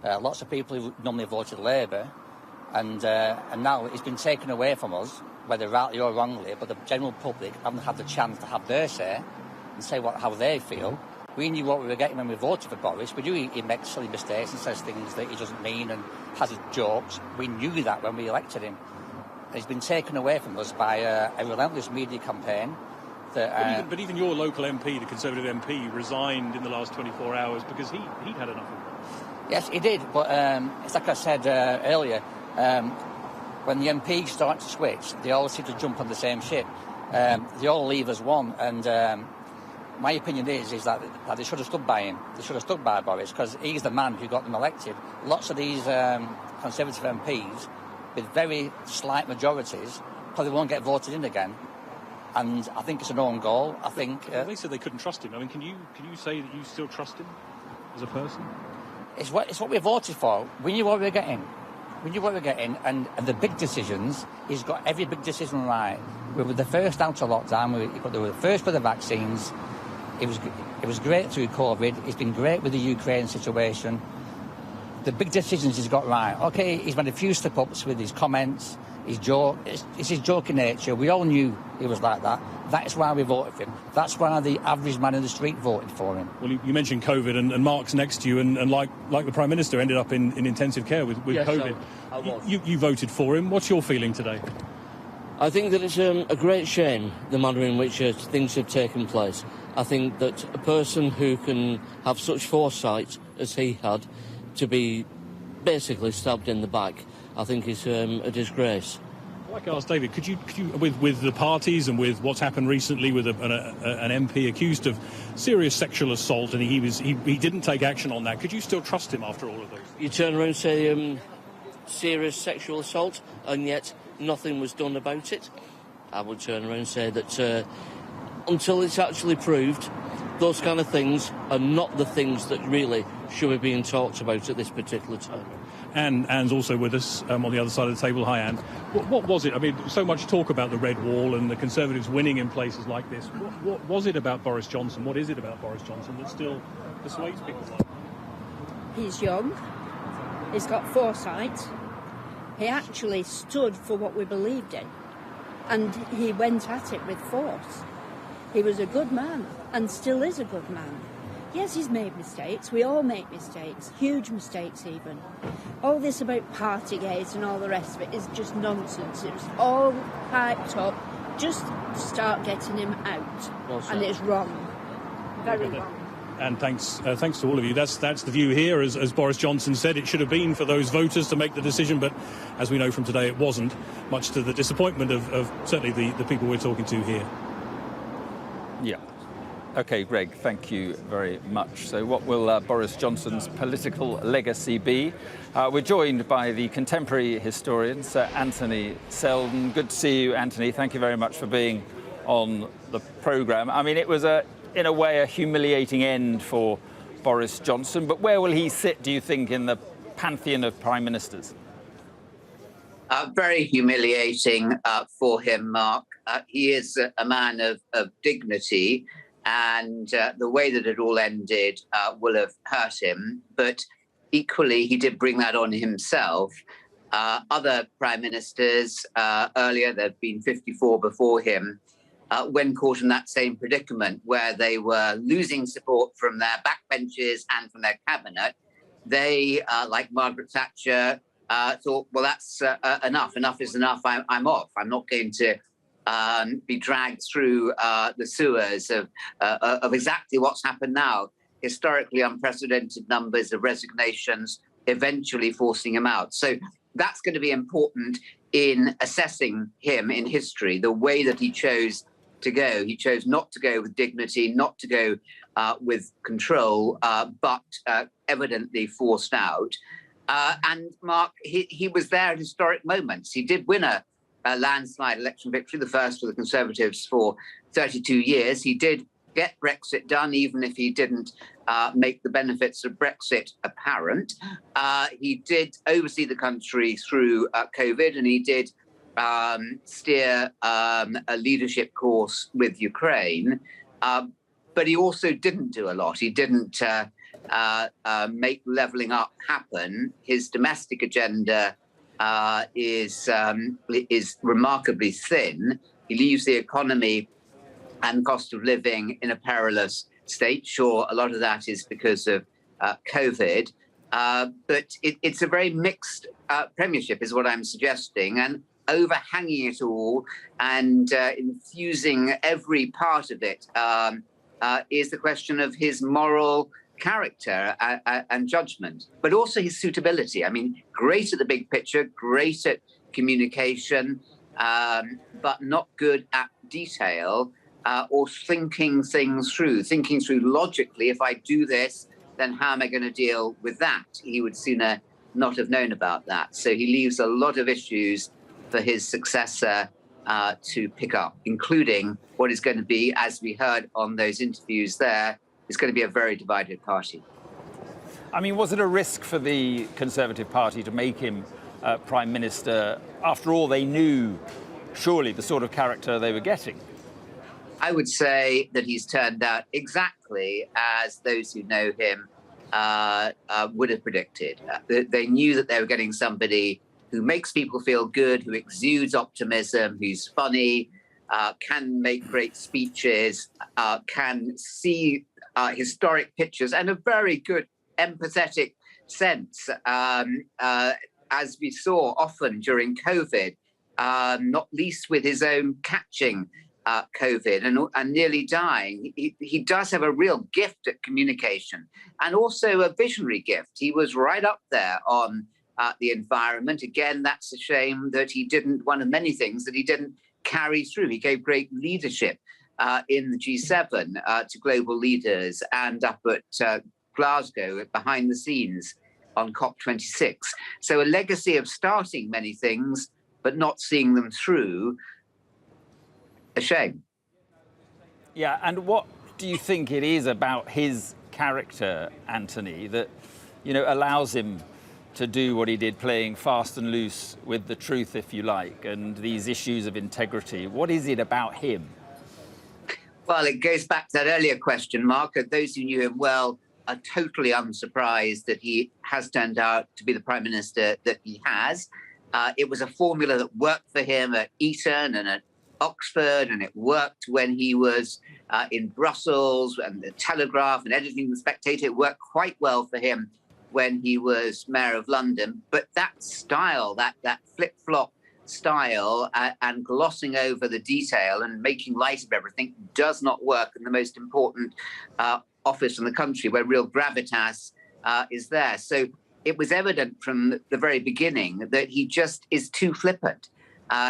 lots of people who normally voted Labour, and now it's been taken away from us, whether rightly or wrongly, but the general public haven't had the chance to have their say and say how they feel. We knew what we were getting when we voted for Boris. We knew he makes silly mistakes and says things that he doesn't mean and has his jokes. We knew that when we elected him. He's been taken away from us by a relentless media campaign. But even your local MP, the Conservative MP, resigned in the last 24 hours because he'd had enough of it. Yes, he did, but it's like I said earlier, when the MPs start to switch, they all seem to jump on the same ship. They all leave as one, and my opinion is that they should have stood by him. They should have stood by Boris, because he's the man who got them elected. Lots of these Conservative MPs, with very slight majorities, probably won't get voted in again. And I think it's an own goal. I think they said they couldn't trust him. I mean, can you say that you still trust him as a person? It's what we voted for. We knew what we were getting. And the big decisions, he's got every big decision right. We were the first out of lockdown. We were the first with the vaccines. It was great through COVID. It's been great with the Ukraine situation. The big decisions he's got right. OK, he's made a few slip-ups with his comments, his joke. It's his joking nature. We all knew he was like that. That's why we voted for him. That's why the average man in the street voted for him. Well, you mentioned COVID, and Mark's next to you, and like the Prime Minister, ended up in intensive care with yes, COVID. I was. You voted for him. What's your feeling today? I think that it's a great shame, the manner in which things have taken place. I think that a person who can have such foresight as he had to be basically stabbed in the back, I think is a disgrace. I'd like to ask David, could you with the parties and with what's happened recently with an MP accused of serious sexual assault, and he didn't take action on that, could you still trust him after all of those? You turn around and say serious sexual assault, and yet nothing was done about it. I would turn around and say that until it's actually proved, those kind of things are not the things that really should be being talked about at this particular time. Anne's also with us on the other side of the table. Hi, Anne. What was it? I mean, so much talk about the Red Wall and the Conservatives winning in places like this. What was it about Boris Johnson? What is it about Boris Johnson that still persuades people like that? He's young. He's got foresight. He actually stood for what we believed in. And he went at it with force. He was a good man, and still is a good man. Yes, he's made mistakes. We all make mistakes, huge mistakes even. All this about Partygate and all the rest of it is just nonsense. It was all hyped up just to start getting him out. Well said. And it's wrong. Very wrong. And thanks to all of you. That's the view here. As Boris Johnson said, it should have been for those voters to make the decision, but as we know from today, it wasn't, much to the disappointment of certainly the people we're talking to here. Yeah. OK, Greg, thank you very much. So what will Boris Johnson's political legacy be? We're joined by the contemporary historian, Sir Anthony Selden. Good to see you, Anthony. Thank you very much for being on the programme. I mean, it was, in a way, a humiliating end for Boris Johnson. But where will he sit, do you think, in the pantheon of prime ministers? Very humiliating for him, Mark. He is a man of dignity. And the way that it all ended will have hurt him. But equally, he did bring that on himself. Other prime ministers earlier, there have been 54 before him, when caught in that same predicament where they were losing support from their backbenchers and from their cabinet, they, like Margaret Thatcher, thought, well, that's enough. Enough is enough. I'm off. I'm not going to be dragged through the sewers of exactly what's happened now. Historically unprecedented numbers of resignations, eventually forcing him out. So that's going to be important in assessing him in history, the way that he chose to go. He chose not to go with dignity, not to go with control, but evidently forced out. And Mark, he was there at historic moments. He did win a landslide election victory, the first for the Conservatives for 32 years. He did get Brexit done, even if he didn't make the benefits of Brexit apparent. He did oversee the country through COVID, and he did steer a leadership course with Ukraine. But he also didn't do a lot. He didn't make levelling up happen. His domestic agenda is remarkably thin. He leaves the economy and cost of living in a perilous state. Sure, a lot of that is because of COVID, but it's a very mixed premiership, is what I'm suggesting, and overhanging it all and infusing every part of it is the question of his moral character and judgment, but also his suitability. I mean, great at the big picture, great at communication, but not good at detail. Or thinking things through, thinking through logically, if I do this, then how am I going to deal with that? He would sooner not have known about that. So he leaves a lot of issues for his successor to pick up, including what is going to be, as we heard on those interviews there, is going to be a very divided party. I mean, was it a risk for the Conservative Party to make him Prime Minister? After all, they knew surely the sort of character they were getting. I would say that he's turned out exactly as those who know him would have predicted. They knew that they were getting somebody who makes people feel good, who exudes optimism, who's funny, can make great speeches, can see historic pictures, and a very good empathetic sense, as we saw often during COVID, not least with his own catching COVID and nearly dying. He does have a real gift at communication and also a visionary gift. He was right up there on the environment. Again, that's a shame that he didn't, one of many things that he didn't carry through. He gave great leadership in the G7 to global leaders and up at Glasgow behind the scenes on COP26. So a legacy of starting many things but not seeing them through. A shame. Yeah, and what do you think it is about his character, Anthony, that, you know, allows him to do what he did, playing fast and loose with the truth, if you like, and these issues of integrity? What is it about him? Well, it goes back to that earlier question, Mark. Those who knew him well are totally unsurprised that he has turned out to be the Prime Minister that he has. It was a formula that worked for him at Eton and at Oxford, and it worked when he was in Brussels and the Telegraph and editing the Spectator. It worked quite well for him when he was Mayor of London. But that style, that flip-flop style and glossing over the detail and making light of everything does not work in the most important office in the country where real gravitas is there. So it was evident from the very beginning that he just is too flippant.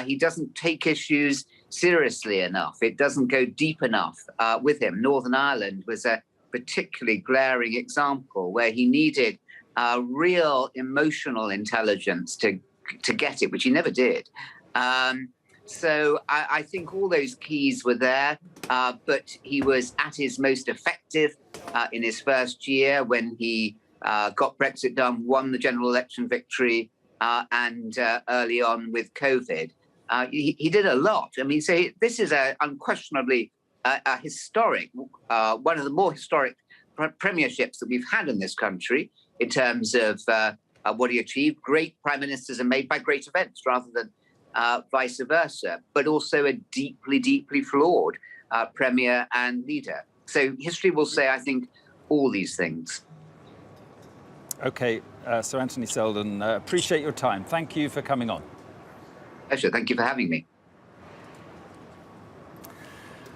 He doesn't take issues seriously enough. It doesn't go deep enough with him. Northern Ireland was a particularly glaring example where he needed real emotional intelligence to get it, which he never did. So I think all those keys were there, but he was at his most effective in his first year when he got Brexit done, won the general election victory, and early on with COVID. He did a lot. I mean, so this is unquestionably a historic, one of the more historic premierships that we've had in this country in terms of what he achieved. Great prime ministers are made by great events rather than vice versa, but also a deeply, deeply flawed premier and leader. So history will say, I think, all these things. OK, Sir Anthony Seldon, appreciate your time. Thank you for coming on. Pleasure. Thank you for having me.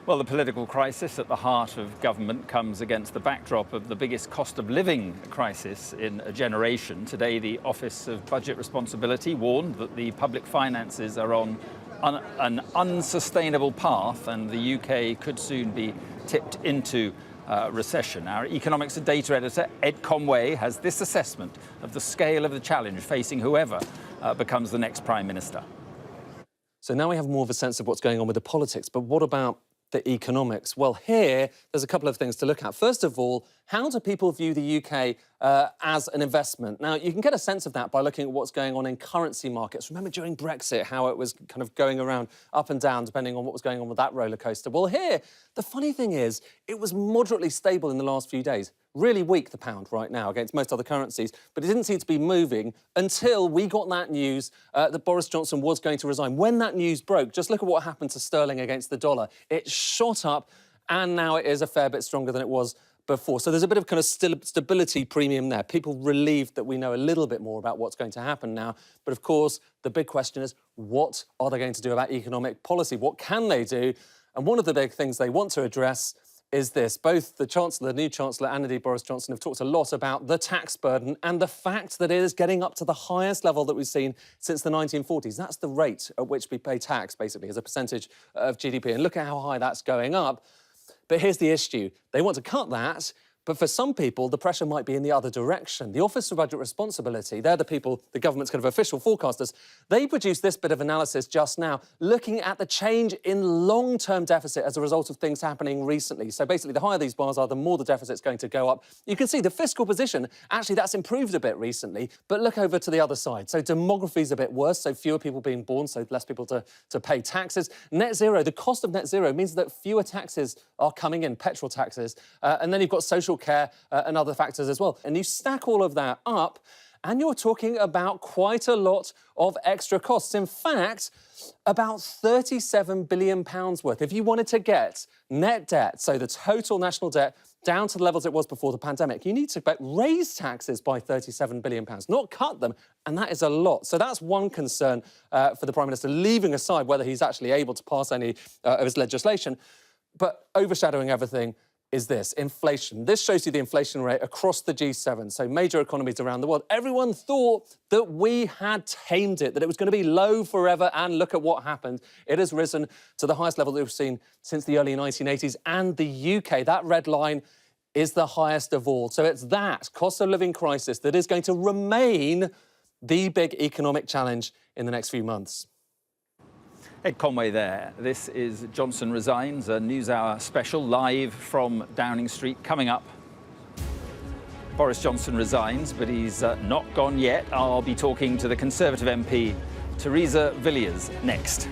Well, the political crisis at the heart of government comes against the backdrop of the biggest cost of living crisis in a generation. Today, the Office of Budget Responsibility warned that the public finances are on an unsustainable path and the UK could soon be tipped into recession. Our economics and data editor, Ed Conway, has this assessment of the scale of the challenge facing whoever becomes the next Prime Minister. So now we have more of a sense of what's going on with the politics, but what about the economics? Well, here, there's a couple of things to look at. First of all, how do people view the UK as an investment? Now, you can get a sense of that by looking at what's going on in currency markets. Remember during Brexit, how it was kind of going around up and down, depending on what was going on with that roller coaster. Well, here, the funny thing is, it was moderately stable in the last few days. Really weak, the pound, right now, against most other currencies, but it didn't seem to be moving until we got that news that Boris Johnson was going to resign. When that news broke, just look at what happened to sterling against the dollar. It shot up, and now it is a fair bit stronger than it was before. So there's a bit of kind of stability premium there. People relieved that we know a little bit more about what's going to happen now. But of course, the big question is, what are they going to do about economic policy? What can they do? And one of the big things they want to address is this. Both the Chancellor, the new Chancellor, and indeed Boris Johnson have talked a lot about the tax burden and the fact that it is getting up to the highest level that we've seen since the 1940s. That's the rate at which we pay tax, basically, as a percentage of GDP. And look at how high that's going up. But here's the issue. They want to cut that, but for some people, the pressure might be in the other direction. The Office of Budget Responsibility, they're the people, the government's kind of official forecasters, they produced this bit of analysis just now, looking at the change in long-term deficit as a result of things happening recently. So basically, the higher these bars are, the more the deficit's going to go up. You can see the fiscal position, actually, that's improved a bit recently, but look over to the other side. So demography's a bit worse, so fewer people being born, so less people to pay taxes. Net zero, the cost of net zero means that fewer taxes are coming in, petrol taxes, and then you've got social care and other factors as well. And you stack all of that up, and you're talking about quite a lot of extra costs. In fact, about £37 billion worth. If you wanted to get net debt, so the total national debt, down to the levels it was before the pandemic, you need to raise taxes by £37 billion, not cut them, and that is a lot. So that's one concern for the Prime Minister, leaving aside whether he's actually able to pass any of his legislation. But overshadowing everything is this, inflation. This shows you the inflation rate across the G7, so major economies around the world. Everyone thought that we had tamed it, that it was going to be low forever, and look at what happened. It has risen to the highest level that we've seen since the early 1980s, and the UK, that red line, is the highest of all. So it's that cost of living crisis that is going to remain the big economic challenge in the next few months. Ed Conway there. This is Johnson Resigns, a NewsHour special live from Downing Street. Coming up, Boris Johnson resigns, but he's not gone yet. I'll be talking to the Conservative MP, Theresa Villiers, next.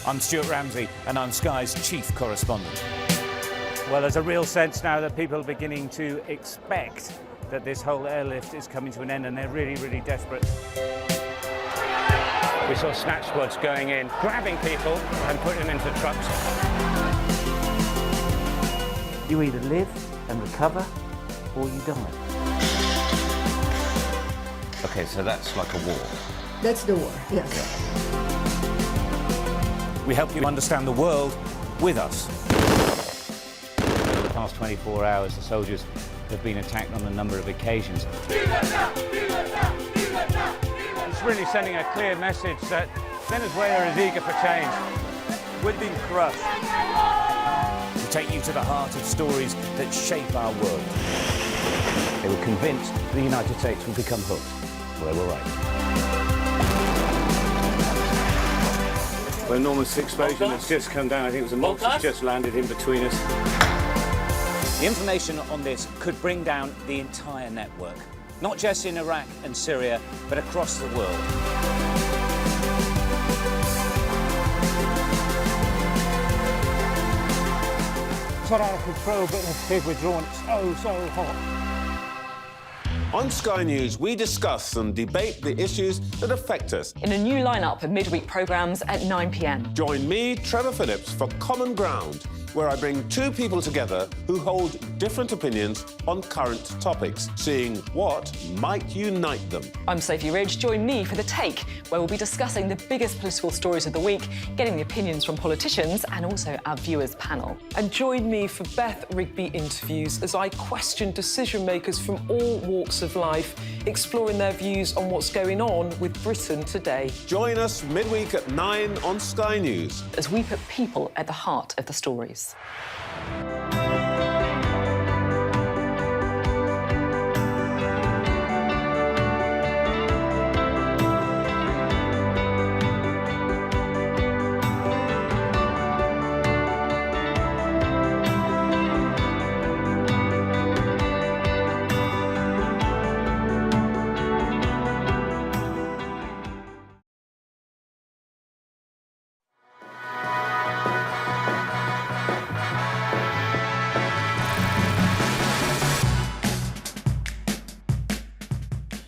I'm Stuart Ramsey, and I'm Sky's chief correspondent. Well, there's a real sense now that people are beginning to expect that this whole airlift is coming to an end, and they're really, really desperate. We saw snatch squads going in, grabbing people and putting them into trucks. You either live and recover, or you die. Okay, so that's like a war. That's the war, yes. We help you understand the world with us. Over the past 24 hours, the soldiers have been attacked on a number of occasions. It's really sending a clear message that Venezuela is eager for change. We've been crushed. To take you to the heart of stories that shape our world. They were convinced the United States would become hooked. Well, they were right. An enormous explosion has just come down. I think it was a monster that's just landed in between us. The information on this could bring down the entire network, not just in Iraq and Syria, but across the world. It's not out of control, but the pig withdrawn. It's so hot. On Sky News, we discuss and debate the issues that affect us. In a new lineup of midweek programmes at 9 p.m. Join me, Trevor Phillips, for Common Ground, where I bring two people together who hold different opinions on current topics, seeing what might unite them. I'm Sophie Ridge. Join me for The Take, where we'll be discussing the biggest political stories of the week, getting the opinions from politicians and also our viewers panel. And join me for Beth Rigby interviews as I question decision makers from all walks of life, exploring their views on what's going on with Britain today. Join us midweek at 9 on Sky News, as we put people at the heart of the stories.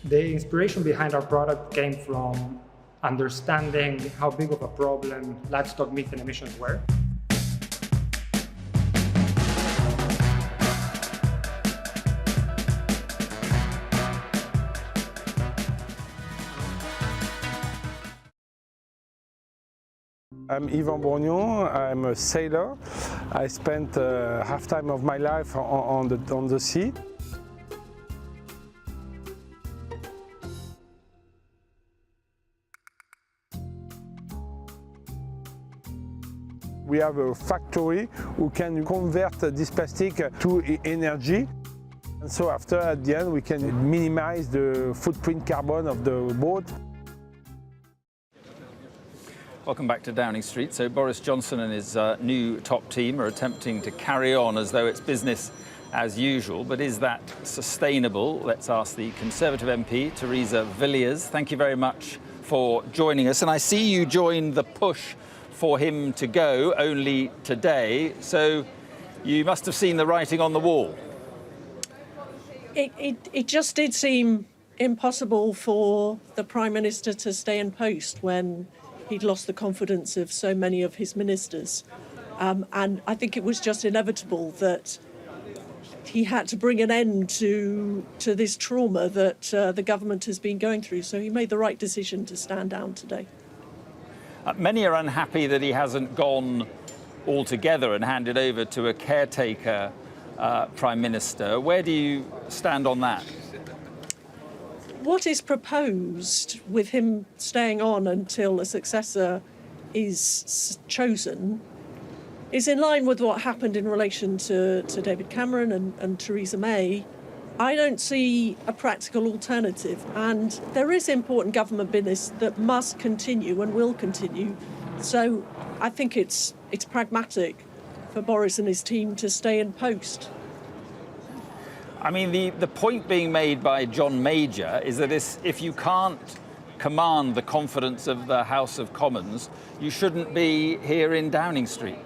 The inspiration behind our product came from understanding how big of a problem livestock methane emissions were. I'm Yvan Bourgnon, I'm a sailor. I spent half time of my life on the sea. We have a factory who can convert this plastic to energy. And so after, at the end, we can minimize the footprint carbon of the boat. Welcome back to Downing Street. So Boris Johnson and his new top team are attempting to carry on as though it's business as usual. But is that sustainable? Let's ask the Conservative MP, Theresa Villiers. Thank you very much for joining us. And I see you joined the push for him to go only today, so you must have seen the writing on the wall. It just did seem impossible for the Prime Minister to stay in post when he'd lost the confidence of so many of his ministers. And I think it was just inevitable that he had to bring an end to this trauma that the government has been going through, so he made the right decision to stand down today. Many are unhappy that he hasn't gone altogether and handed over to a caretaker Prime Minister. Where do you stand on that? What is proposed with him staying on until a successor is chosen is in line with what happened in relation to David Cameron and Theresa May. I don't see a practical alternative, and there is important government business that must continue and will continue. So I think it's pragmatic for Boris and his team to stay in post. I mean, the point being made by John Major is that if you can't command the confidence of the House of Commons, you shouldn't be here in Downing Street.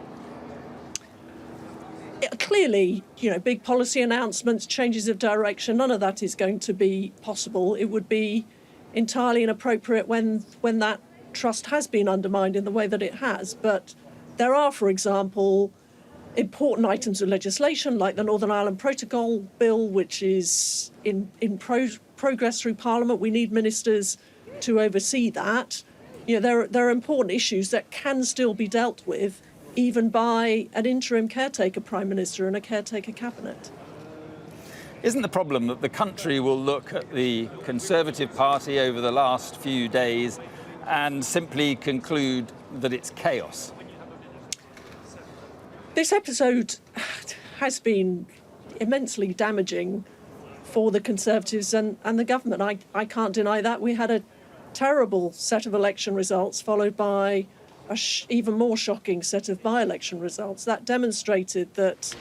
Clearly, big policy announcements, changes of direction, none of that is going to be possible. It would be entirely inappropriate when that trust has been undermined in the way that it has. But there are, for example, important items of legislation like the Northern Ireland Protocol Bill, which is in progress through Parliament. We need ministers to oversee that. There are important issues that can still be dealt with, even by an interim caretaker Prime Minister and a caretaker cabinet. Isn't the problem that the country will look at the Conservative Party over the last few days and simply conclude that it's chaos? This episode has been immensely damaging for the Conservatives and the government. I can't deny that. We had a terrible set of election results followed by an even more shocking set of by-election results. That demonstrated that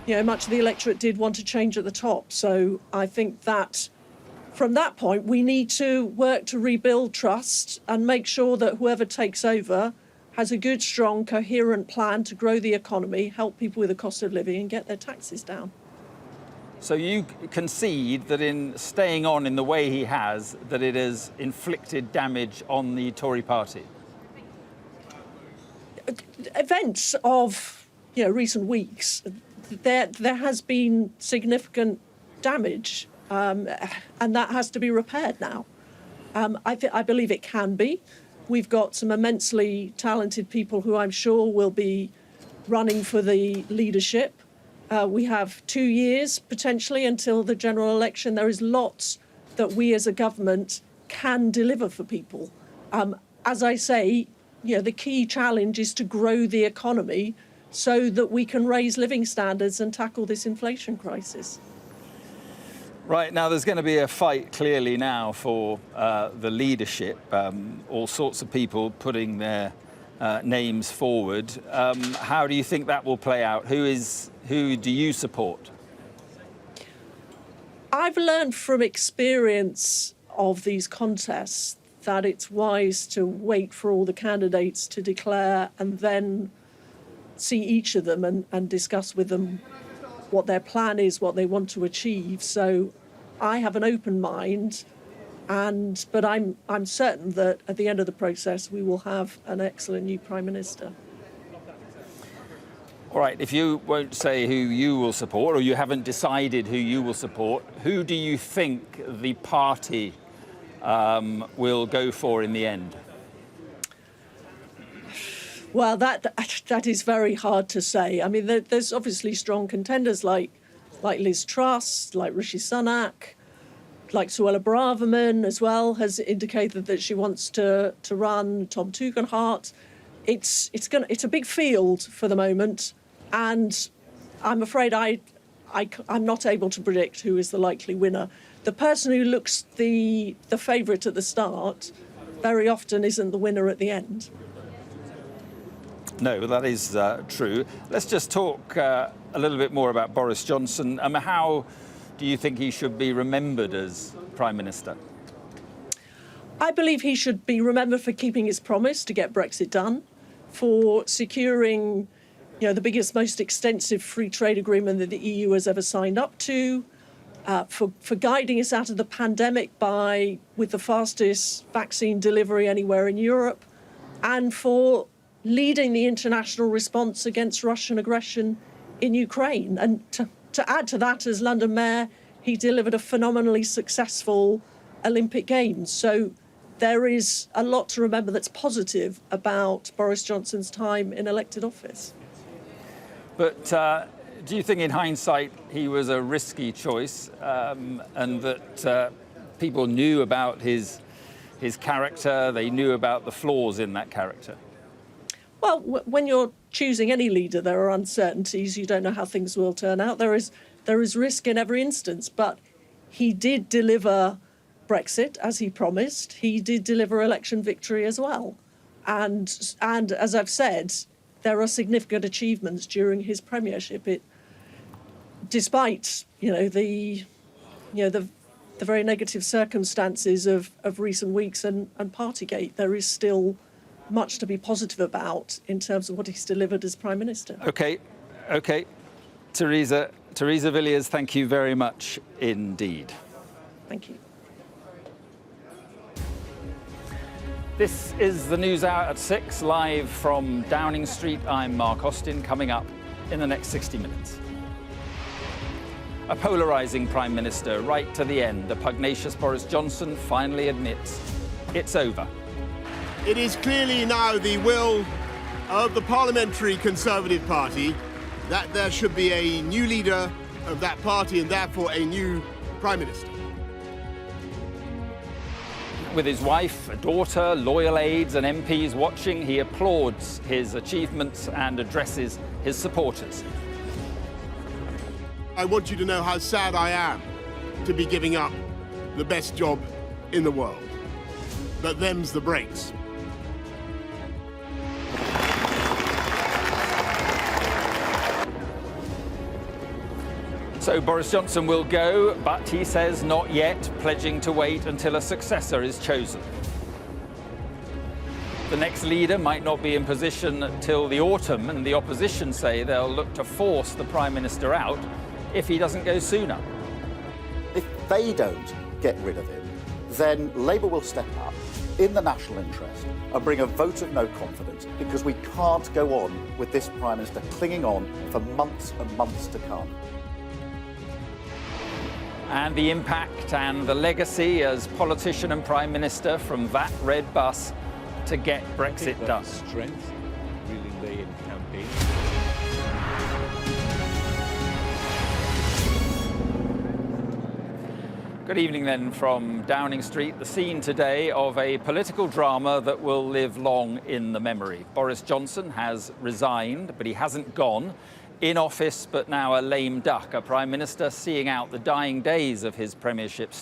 much of the electorate did want to change at the top. So I think that from that point, we need to work to rebuild trust and make sure that whoever takes over has a good, strong, coherent plan to grow the economy, help people with the cost of living and get their taxes down. So you concede that in staying on in the way he has, that it has inflicted damage on the Tory party? Events of recent weeks, there has been significant damage, and that has to be repaired now. I believe it can be. We've got some immensely talented people who I'm sure will be running for the leadership. We have 2 years potentially until the general election. There is lots that we as a government can deliver for people. As I say, the key challenge is to grow the economy so that we can raise living standards and tackle this inflation crisis. Right, now there's going to be a fight clearly now for the leadership. All sorts of people putting their names forward. How do you think that will play out? Who do you support? I've learned from experience of these contests that it's wise to wait for all the candidates to declare and then see each of them and discuss with them what their plan is, what they want to achieve. So I have an open mind, but I'm certain that at the end of the process we will have an excellent new Prime Minister. All right, if you won't say who you will support, or you haven't decided who you will support, who do you think the party will go for in the end? Well, that is very hard to say. I mean, there's obviously strong contenders like Liz Truss, like Rishi Sunak, like Suella Braverman as well has indicated that she wants to run. Tom Tugendhat. It's a big field for the moment, and I'm afraid I'm not able to predict who is the likely winner. The person who looks the favourite at the start very often isn't the winner at the end. No, that is true. Let's just talk a little bit more about Boris Johnson. How do you think he should be remembered as Prime Minister? I believe he should be remembered for keeping his promise to get Brexit done, for securing the biggest, most extensive free trade agreement that the EU has ever signed up to, for guiding us out of the pandemic with the fastest vaccine delivery anywhere in Europe, and for leading the international response against Russian aggression in Ukraine. And to add to that, as London Mayor, he delivered a phenomenally successful Olympic Games. So there is a lot to remember that's positive about Boris Johnson's time in elected office. But do you think in hindsight he was a risky choice, and that people knew about his character, they knew about the flaws in that character? Well, when you're choosing any leader, there are uncertainties. You don't know how things will turn out. There is risk in every instance, but he did deliver Brexit as he promised. He did deliver election victory as well. And as I've said, there are significant achievements during his premiership. Despite the very negative circumstances of recent weeks and Partygate, there is still much to be positive about in terms of what he's delivered as Prime Minister. OK. Theresa Villiers, thank you very much indeed. Thank you. This is the News Hour at 6, live from Downing Street. I'm Mark Austin. Coming up in the next 60 minutes. A polarising Prime Minister right to the end. The pugnacious Boris Johnson finally admits it's over. It is clearly now the will of the Parliamentary Conservative Party that there should be a new leader of that party and therefore a new Prime Minister. With his wife, a daughter, loyal aides and MPs watching, he applauds his achievements and addresses his supporters. I want you to know how sad I am to be giving up the best job in the world. But them's the breaks. So Boris Johnson will go, but he says not yet, pledging to wait until a successor is chosen. The next leader might not be in position till the autumn, and the opposition say they'll look to force the Prime Minister out if he doesn't go sooner. If they don't get rid of him, then Labour will step up in the national interest and bring a vote of no confidence, because we can't go on with this Prime Minister clinging on for months and months to come. And the impact and the legacy as politician and Prime Minister from that red bus to get Brexit done. Strength really lay in campaign. Good evening then from Downing Street, the scene today of a political drama that will live long in the memory. Boris Johnson has resigned, but he hasn't gone. In office, but now a lame duck, a Prime Minister seeing out the dying days of his premiership